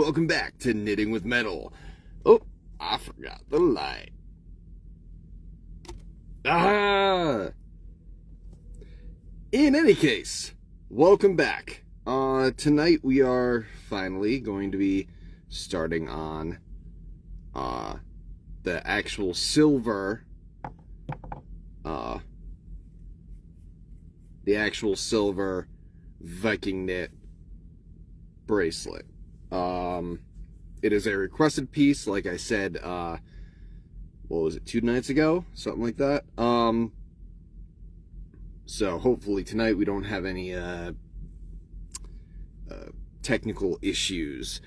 welcome back to Knitting with Metal. Oh, I forgot the light. In any case, welcome back. Tonight we are finally going to be starting on the actual silver Viking knit bracelet. It is a requested piece, like I said, what was it, 2 nights ago? Something like that. So hopefully tonight we don't have any technical issues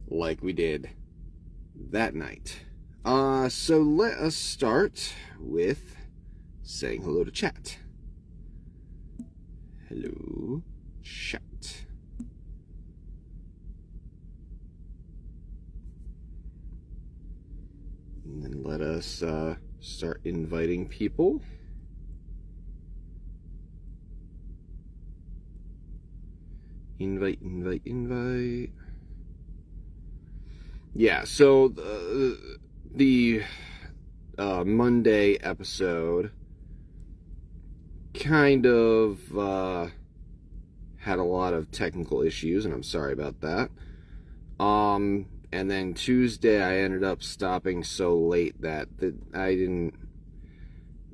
like we did that night. So let us start with saying hello to chat. Hello, chat. And then let us start inviting people. Invite. Yeah, so the Monday episode kind of had a lot of technical issues, and I'm sorry about that. And then Tuesday I ended up stopping so late that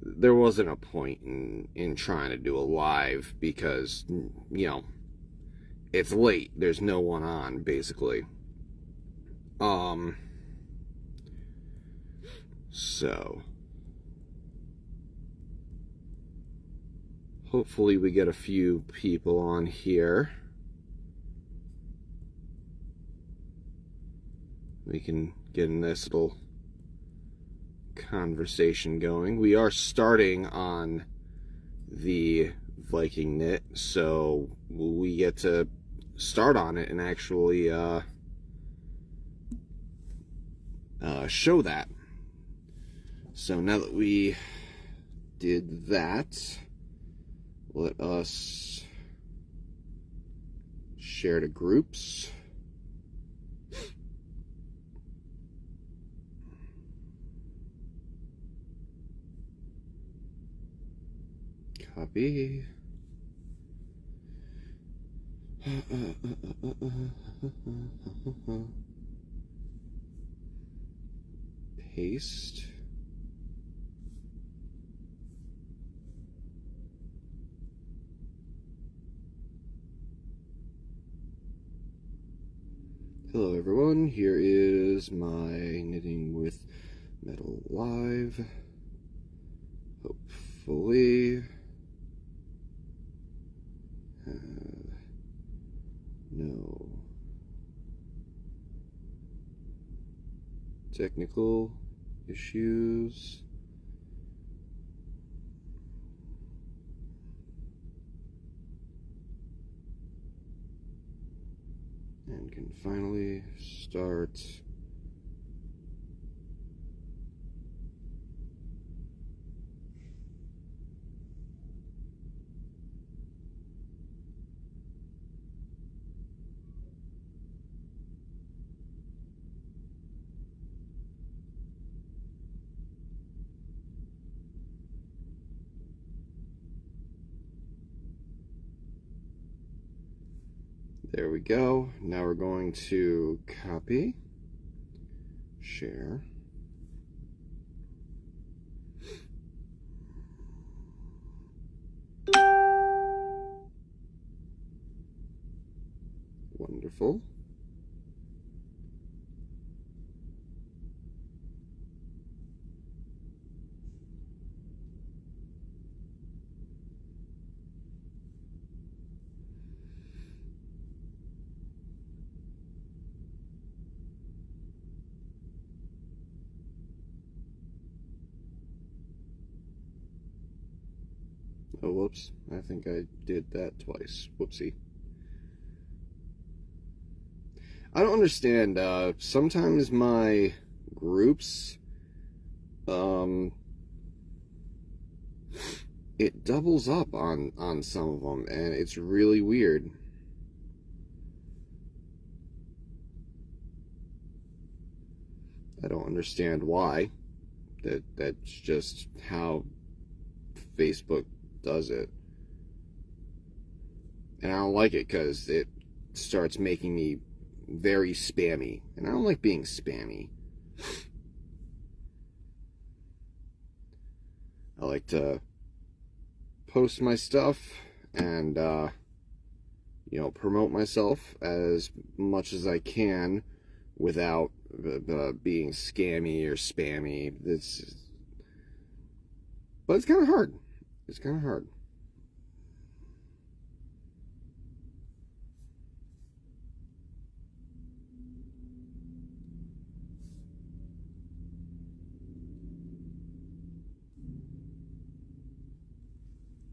there wasn't a point in trying to do a live because, you know, it's late. There's no one on, basically. So hopefully we get a few people on here. We can get a nice little conversation going. We are starting on the Viking knit, so we get to start on it and actually show that. So now that we did that, let us share to groups. Copy. Paste. Hello everyone, here is my Knitting with Metal live. Hopefully no technical issues. And can finally start. There we go. Now we're going to copy, share. Wonderful. Oh, whoops. I think I did that twice. Whoopsie. I don't understand. Sometimes my groups, it doubles up on some of them, and it's really weird. I don't understand why. That's just how Facebook does it. And I don't like it because it starts making me very spammy. And I don't like being spammy. I like to post my stuff and, you know, promote myself as much as I can without being scammy or spammy. But it's kind of hard. It's kind of hard.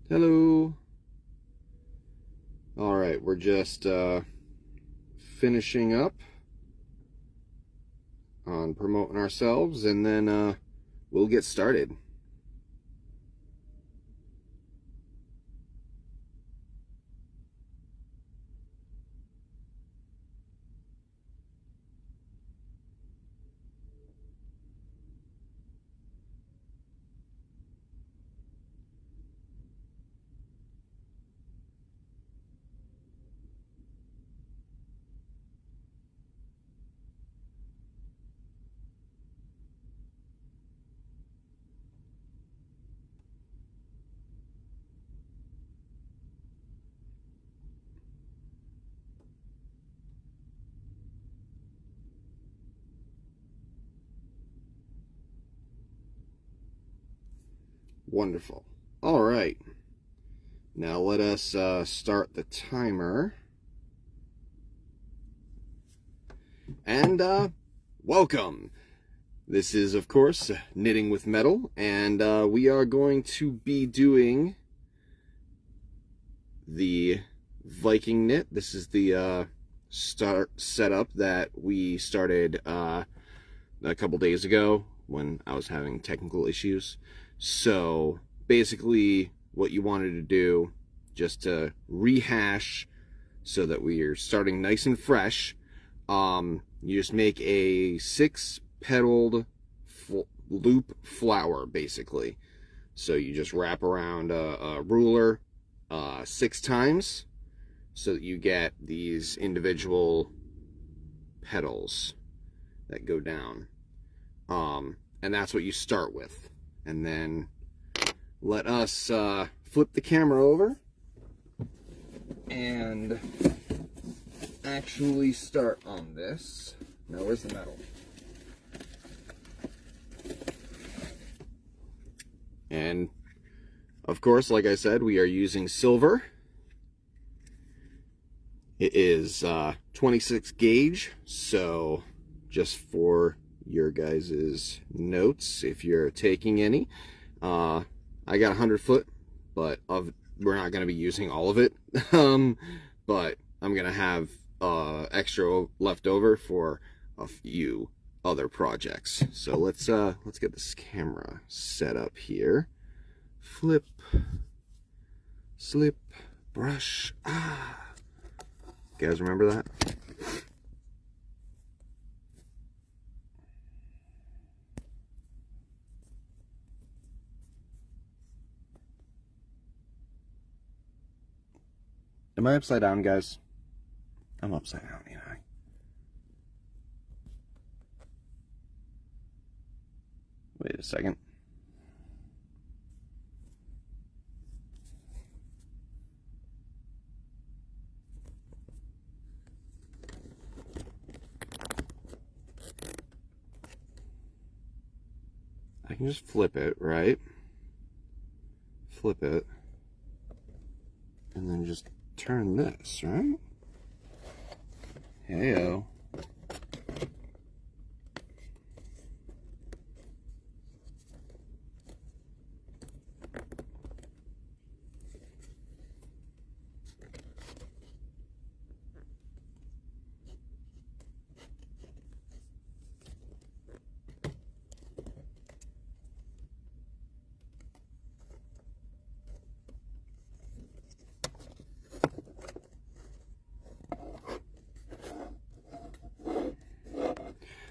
Hello. All right, we're just finishing up on promoting ourselves, and then we'll get started. Wonderful. All right. Now let us start the timer. And welcome. This is, of course, Knitting with Metal, and we are going to be doing the Viking knit. This is the setup that we started a couple days ago when I was having technical issues. So basically what you wanted to do, just to rehash so that we are starting nice and fresh, you just make a 6-petaled loop flower, basically. So you just wrap around a ruler 6 times so that you get these individual petals that go down. And that's what you start with. And then let us flip the camera over and actually start on this. Now, where's the metal? And of course, like I said, we are using silver. It is 26 gauge, so just for your guys' notes, if you're taking any, I got 100 foot, but we're not going to be using all of it. But I'm going to have extra left over for a few other projects. So let's get this camera set up here. Flip, slip, brush. You guys remember that? Am I upside down, guys? I'm upside down, ain't I? Wait a second. I can just flip it, right? Flip it. And then just turn this, right? Heyo.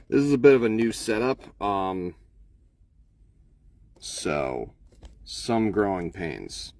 This is a bit of a new setup, so some growing pains.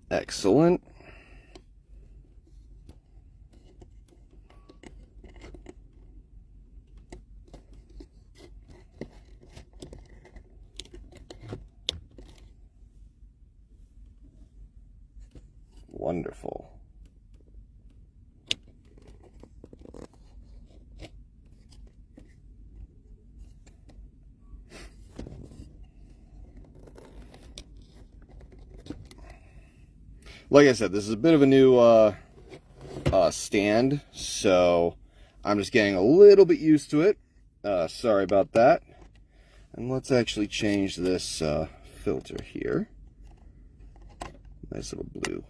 Excellent. Wonderful. Like I said, this is a bit of a new stand, so I'm just getting a little bit used to it. Sorry about that. And let's actually change this filter here. Nice little blue.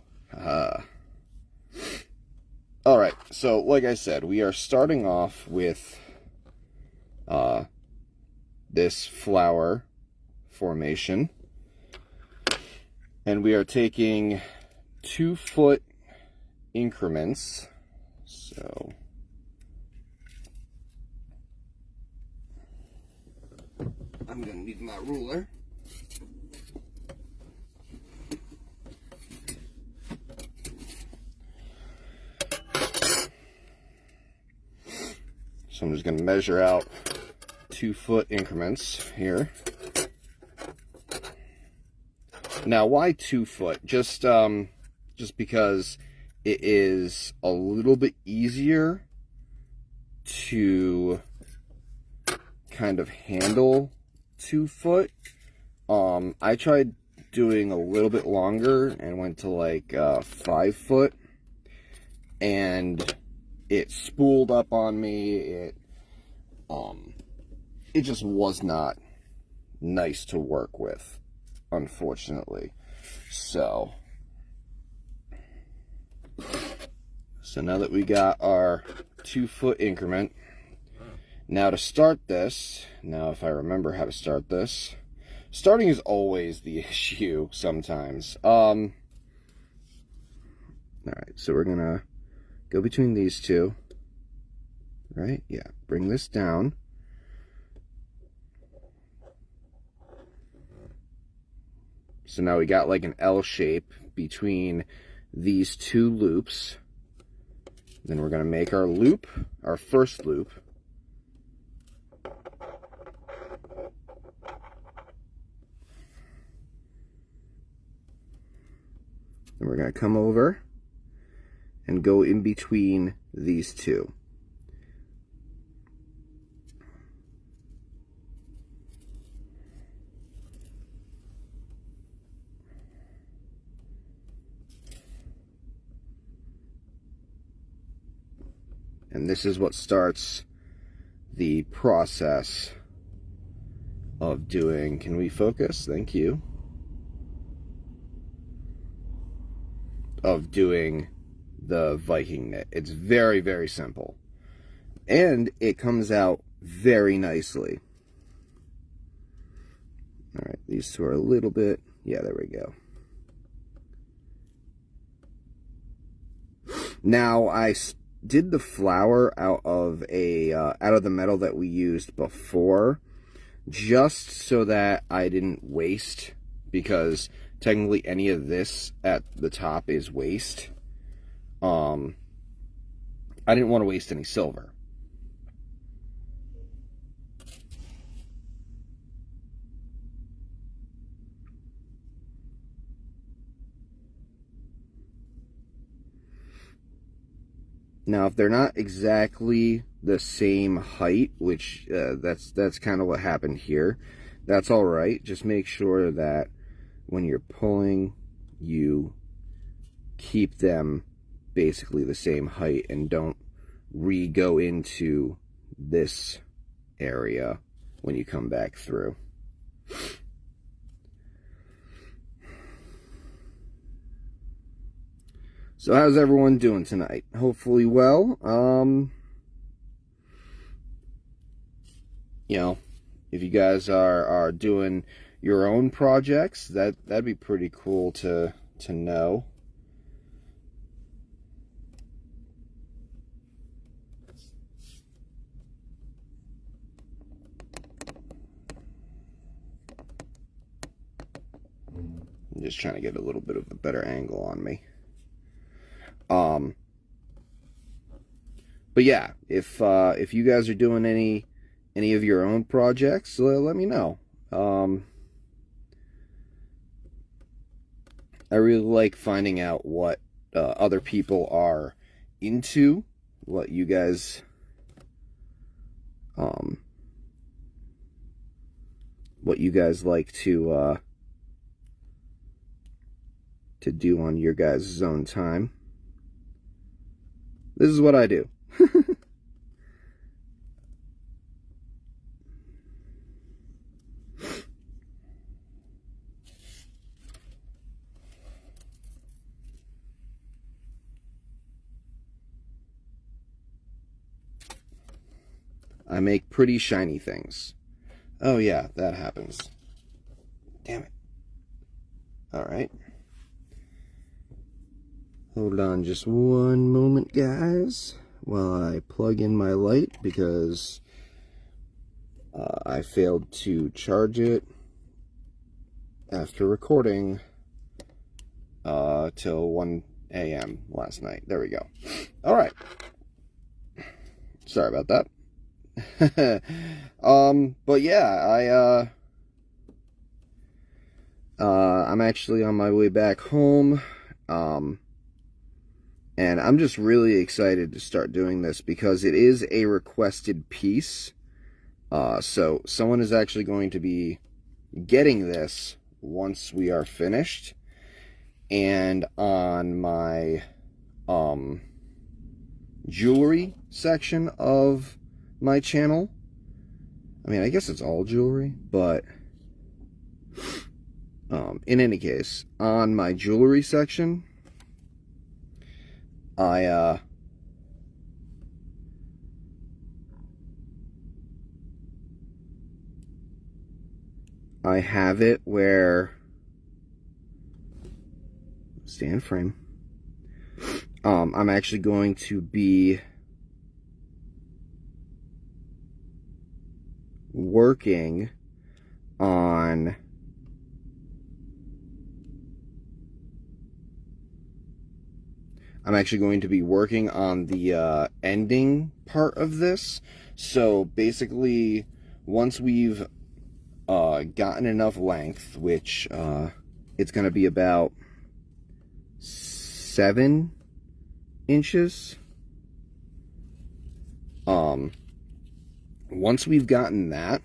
Alright, so like I said, we are starting off with this flower formation. And we are taking 2-foot increments. So I'm going to need my ruler. So I'm just going to measure out 2-foot increments here. Now, why 2 foot? Just because it is a little bit easier to kind of handle 2 foot. I tried doing a little bit longer and went to like 5 foot, and it spooled up on me. It just was not nice to work with, unfortunately. So now that we got our 2-foot increment, now to start this, now if I remember how to start this, starting is always the issue sometimes. Alright, so we're gonna go between these two, right? Yeah, bring this down. So now we got like an L shape between these two loops. Then we're going to make our loop, our first loop. And we're going to come over and go in between these two. And this is what starts the process of doing, can we focus? Thank you. Of doing the Viking knit. It's very, very simple. And it comes out very nicely. All right, these two are a little bit, yeah, there we go. Now I did the flower out of the metal that we used before, just so that I didn't waste, because technically any of this at the top is waste. I didn't want to waste any silver. Now, if they're not exactly the same height, which that's kind of what happened here, that's all right. Just make sure that when you're pulling, you keep them basically the same height and don't re-go into this area when you come back through. So how's everyone doing tonight? Hopefully well. You know, if you guys are doing your own projects, that'd be pretty cool to know. I'm just trying to get a little bit of a better angle on me. But yeah, if you guys are doing any of your own projects, let me know. I really like finding out what other people are into, what you guys like to do on your guys' own time. This is what I do. I make pretty shiny things. Oh yeah, that happens. Damn it. Alright. Hold on just one moment, guys, while I plug in my light, because I failed to charge it after recording till 1 a.m. last night. There we go. Alright. Sorry about that. But yeah, I'm actually on my way back home, and I'm just really excited to start doing this because it is a requested piece. So someone is actually going to be getting this once we are finished, and on my jewelry section of my channel. I mean, I guess it's all jewelry, but in any case, on my jewelry section, I have it where, stand frame, I'm actually going to be working on the ending part of this. So basically, once we've gotten enough length, which it's going to be about 7 inches. Once we've gotten that,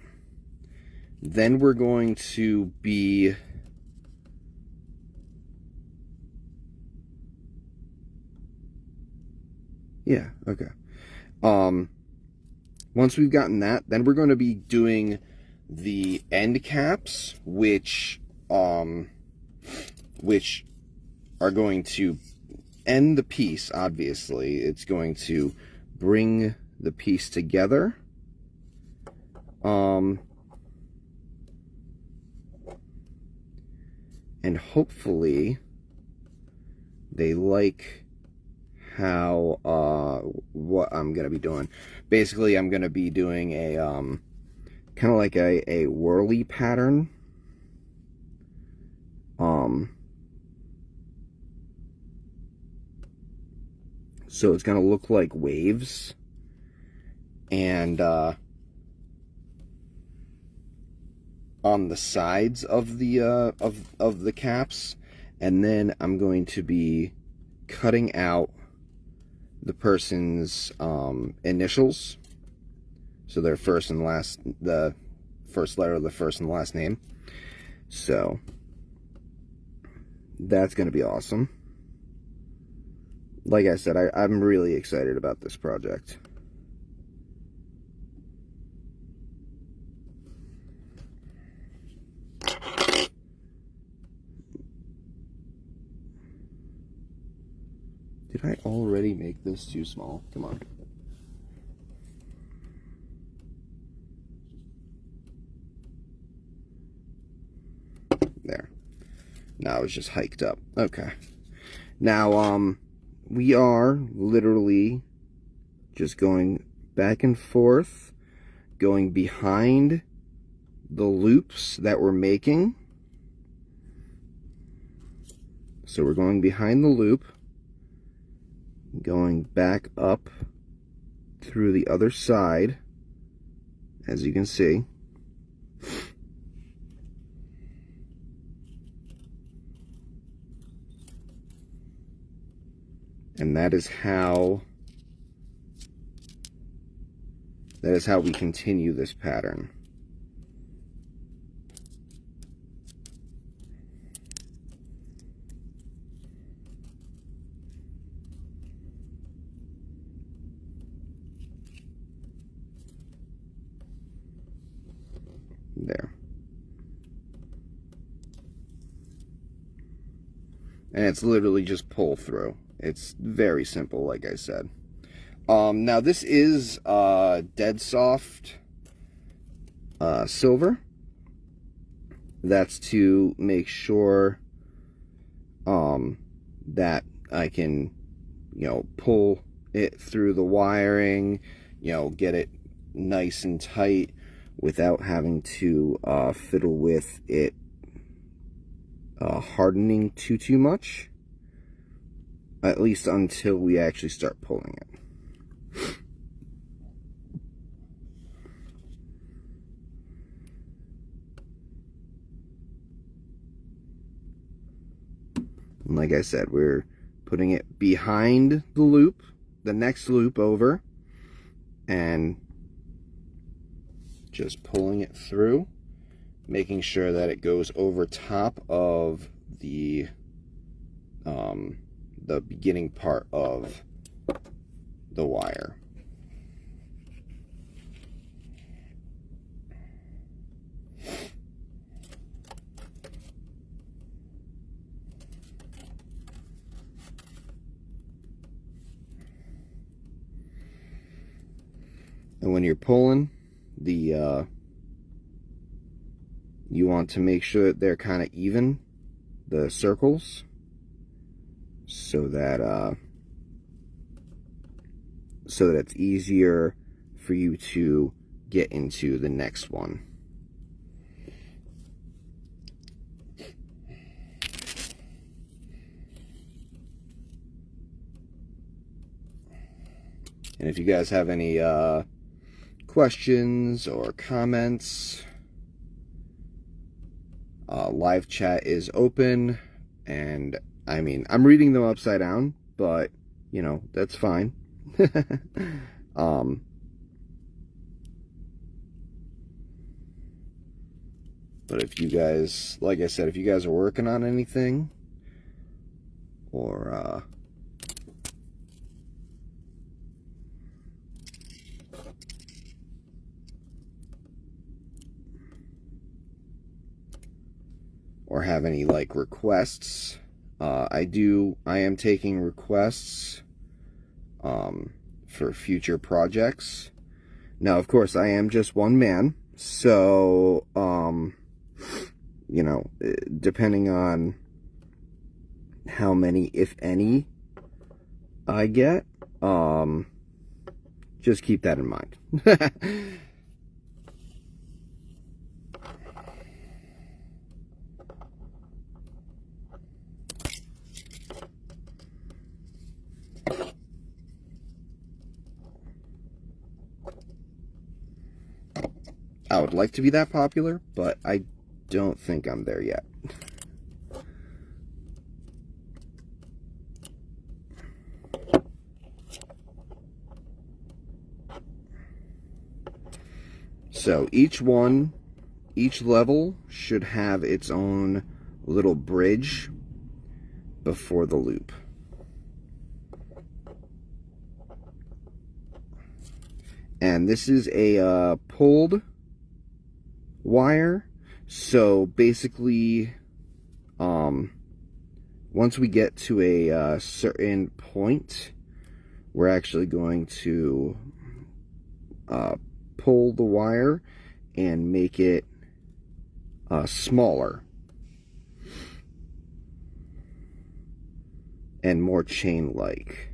then we're going to be once we've gotten that, then we're going to be doing the end caps, which are going to end the piece. Obviously, it's going to bring the piece together. And hopefully they like how what I'm gonna be doing. Basically, I'm gonna be doing a kind of like a whirly pattern. So it's gonna look like waves, and on the sides of the of the caps, and then I'm going to be cutting out the person's initials, so their first and last, the first letter of the first and last name. So that's going to be awesome. Like I said, I'm really excited about this project. Did I already make this too small? Come on. There. Now it's just hiked up. Okay. Now, we are literally just going back and forth, going behind the loops that we're making. So we're going behind the loop, going back up through the other side, as you can see. And that is how we continue this pattern. There. And it's literally just pull through. It's very simple, like I said. Now this is dead soft silver. That's to make sure that I can, pull it through the wiring, get it nice and tight without having to fiddle with it hardening too much. At least until we actually start pulling it. And like I said, we're putting it behind the loop, the next loop over, and just pulling it through, making sure that it goes over top of the beginning part of the wire. And when you're pulling, you want to make sure that they're kind of even, the circles, so that it's easier for you to get into the next one. And if you guys have any questions or comments, live chat is open, and I mean, I'm reading them upside down, but that's fine. But if you guys, like I said, if you guys are working on anything, or have any requests, I am taking requests for future projects. Now, of course, I am just one man, so depending on how many, if any, I get, just keep that in mind. I would like to be that popular, but I don't think I'm there yet. So each level should have its own little bridge before the loop. And this is a pulled wire, so basically once we get to a certain point, we're actually going to pull the wire and make it smaller and more chain-like,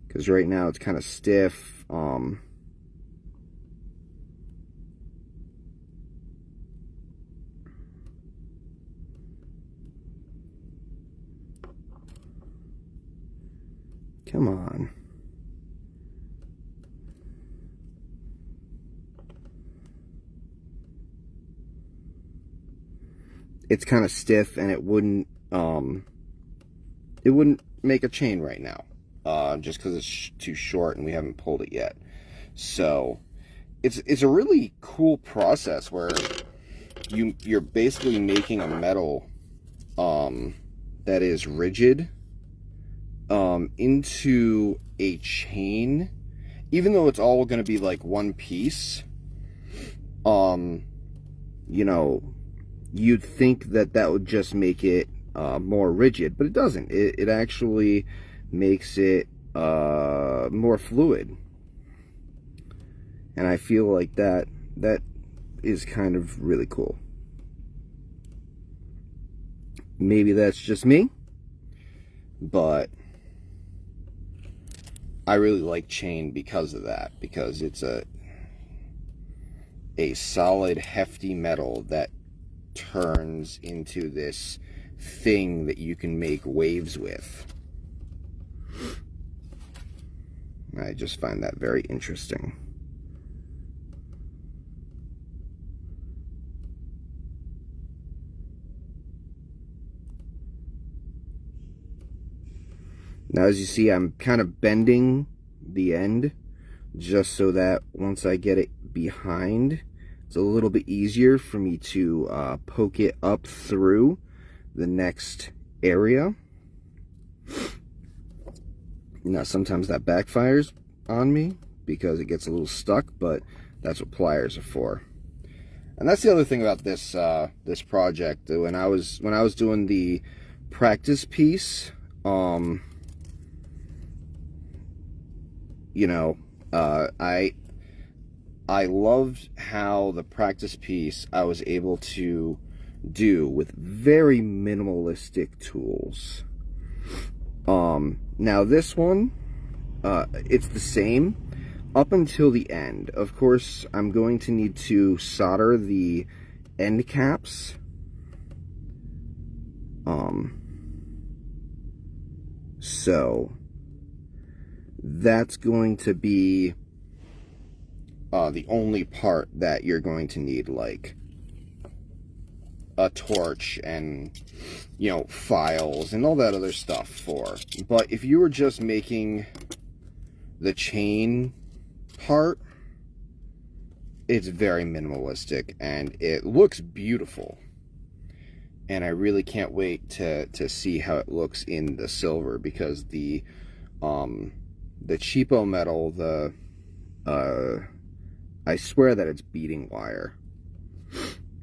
because right now it's kind of stiff. Come on. It's kind of stiff, and it wouldn't make a chain right now, just because it's too short and we haven't pulled it yet. So it's a really cool process where you're basically making a metal that is rigid into a chain, even though it's all going to be like one piece. You know, you'd think that that would just make it more rigid, but it doesn't. It actually makes it more fluid, and I feel like that is kind of really cool. Maybe that's just me, but I really like chain because of that, because it's a solid, hefty metal that turns into this thing that you can make waves with. I just find that very interesting. Now, as you see, I'm kind of bending the end just so that once I get it behind, it's a little bit easier for me to poke it up through the next area. Now, sometimes that backfires on me because it gets a little stuck, but that's what pliers are for. And that's the other thing about this this project. When I was doing the practice piece, you know, I loved how the practice piece I was able to do with very minimalistic tools. Now this one, it's the same up until the end. Of course, I'm going to need to solder the end caps. So that's going to be the only part that you're going to need, like a torch and, you know, files and all that other stuff for. But if you were just making the chain part, it's very minimalistic and it looks beautiful. And I really can't wait to see how it looks in the silver, because the cheapo metal, I swear that it's beading wire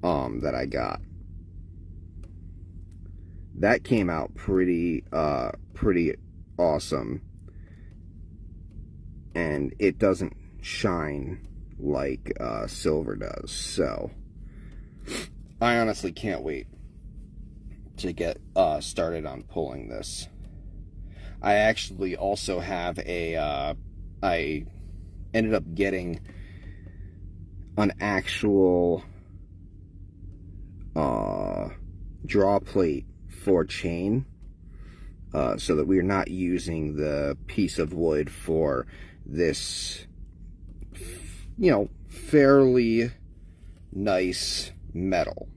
that I got. That came out pretty awesome, and it doesn't shine like silver does. So I honestly can't wait to get started on pulling this. I actually also have a I ended up getting an actual draw plate for chain, so that we're not using the piece of wood for this, you know, fairly nice metal.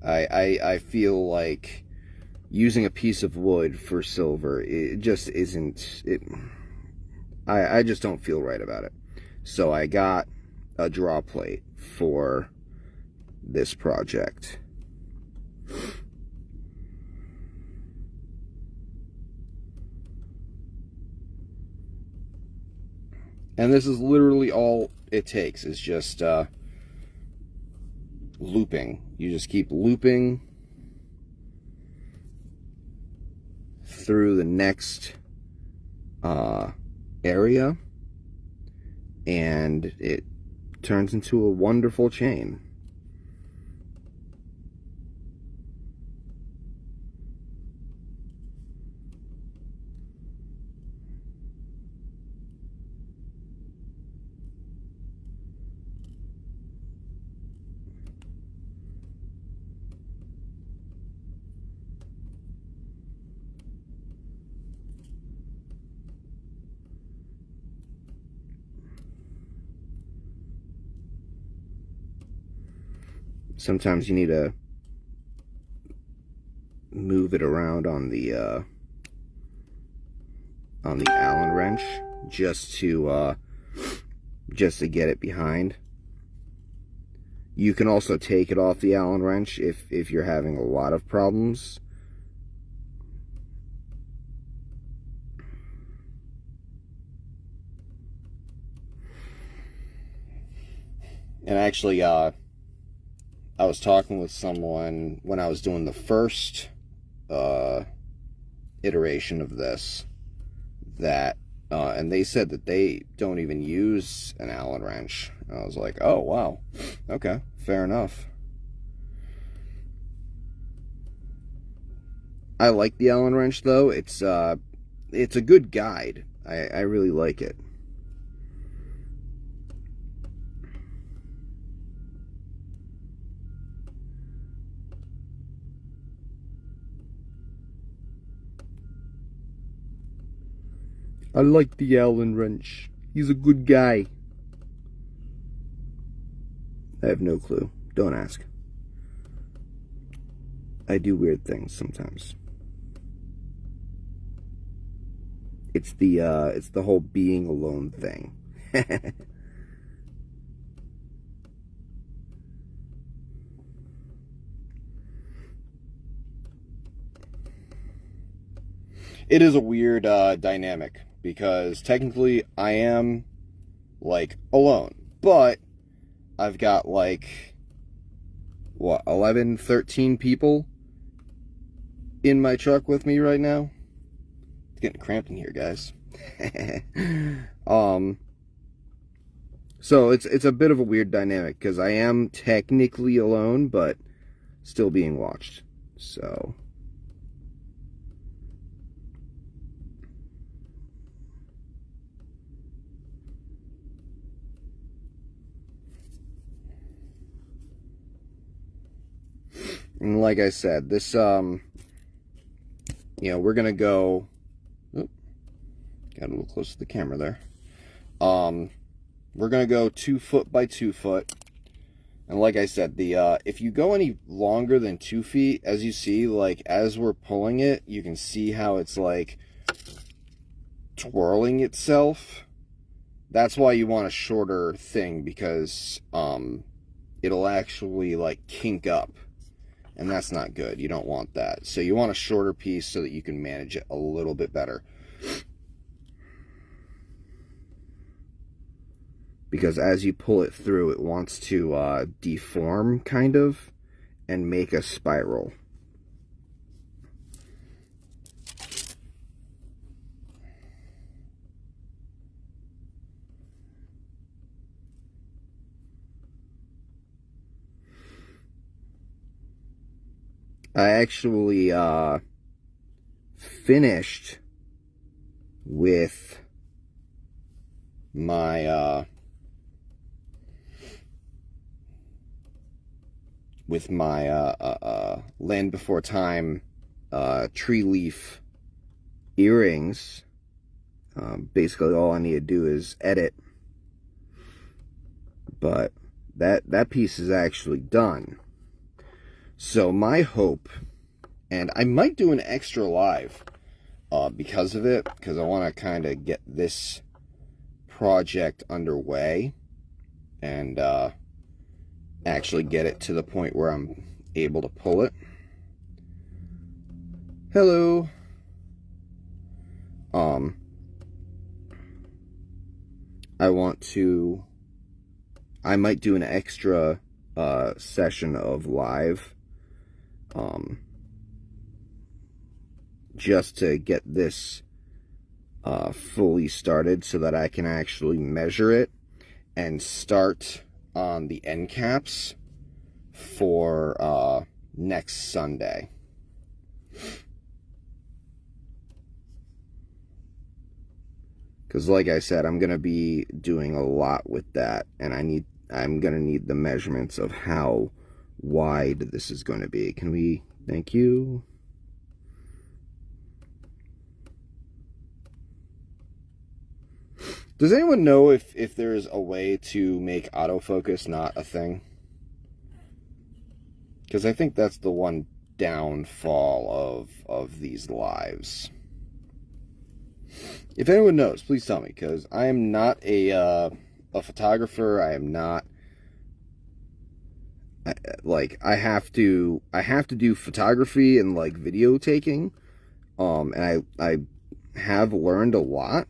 I feel like using a piece of wood for silver, it just isn't, I just don't feel right about it. So I got a draw plate for this project. And this is literally all it takes, is just looping. You just keep looping through the next area, and it turns into a wonderful chain. Sometimes you need to move it around on the Allen wrench just to get it behind. You can also take it off the Allen wrench if you're having a lot of problems. And actually, I was talking with someone when I was doing the first iteration of this, that and they said that they don't even use an Allen wrench. I was like, oh wow, okay, fair enough. I like the Allen wrench though. It's a good guide. I really like it. I like the Allen wrench. He's a good guy. I have no clue. Don't ask. I do weird things sometimes. It's the whole being alone thing. It is a weird dynamic, because technically I am like alone, but I've got like what, 11, 13 people in my truck with me right now. It's getting cramped in here, guys. So it's a bit of a weird dynamic, because I am technically alone, but still being watched. So and like I said, this you know, we're gonna go, got a little close to the camera there. We're gonna go 2 foot by 2 foot, and like I said, the if you go any longer than 2 feet, as you see, like as we're pulling it, you can see how it's like twirling itself. That's why you want a shorter thing, because it'll actually like kink up, and that's not good. You don't want that. So you want a shorter piece so that you can manage it a little bit better. Because as you pull it through, it wants to deform, kind of, and make a spiral. I actually finished with my Land Before Time tree leaf earrings. Basically all I need to do is edit, but that piece is actually done. So my hope, and I might do an extra live because of it, because I want to kind of get this project underway and actually get it to the point where I'm able to pull it. Hello. I might do an extra session of live just to get this fully started so that I can actually measure it and start on the end caps for next Sunday. Because like I said, I'm going to be doing a lot with that, and I'm going to need the measurements of how wide this is going to be. Can we, thank you. Does anyone know if there is a way to make autofocus not a thing? Because I think that's the one downfall of these lives. If anyone knows, please tell me, because I am not a photographer. I am not, like, I have to do photography and like video taking, and I have learned a lot,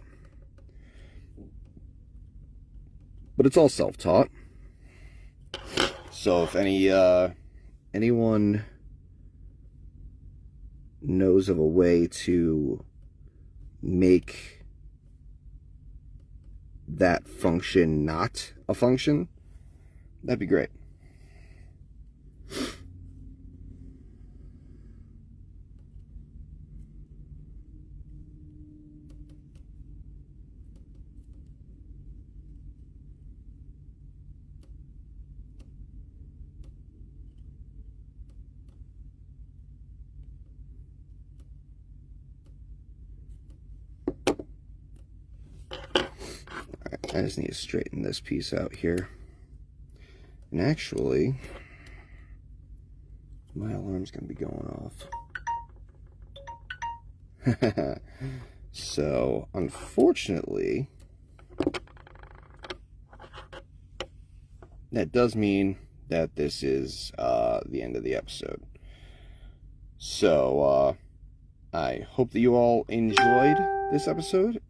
but it's all self-taught. So if anyone knows of a way to make that function not a function, that'd be great. I just need to straighten this piece out here. And actually, my alarm's going to be going off. So, unfortunately, that does mean that this is the end of the episode. So, I hope that you all enjoyed this episode.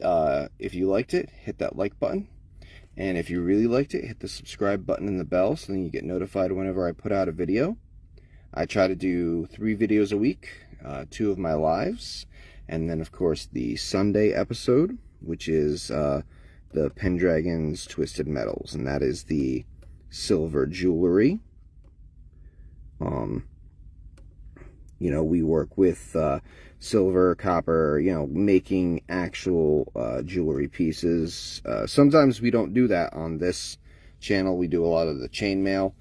If you liked it, hit that like button. And if you really liked it, hit the subscribe button and the bell so then you get notified whenever I put out a video. I try to do 3 videos a week, 2 of my lives, and then of course the Sunday episode, which is the Pendragon's Twisted Metals, and that is the silver jewelry. You know, we work with silver, copper, you know, making actual jewelry pieces. Sometimes we don't do that on this channel. We do a lot of the chainmail,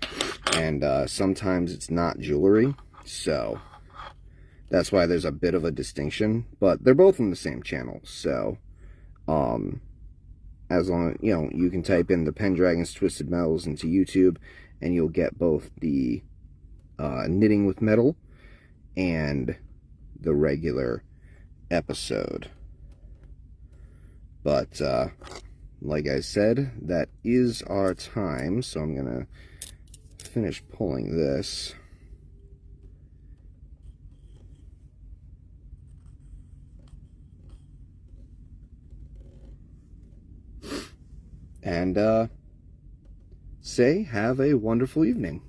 and sometimes it's not jewelry. So that's why there's a bit of a distinction, but they're both on the same channel. So as long, you know, you can type in the Pendragon's Twisted Metals into YouTube and you'll get both the knitting with metal and the regular episode. But like I said, that is our time, so I'm gonna finish pulling this. And say have a wonderful evening.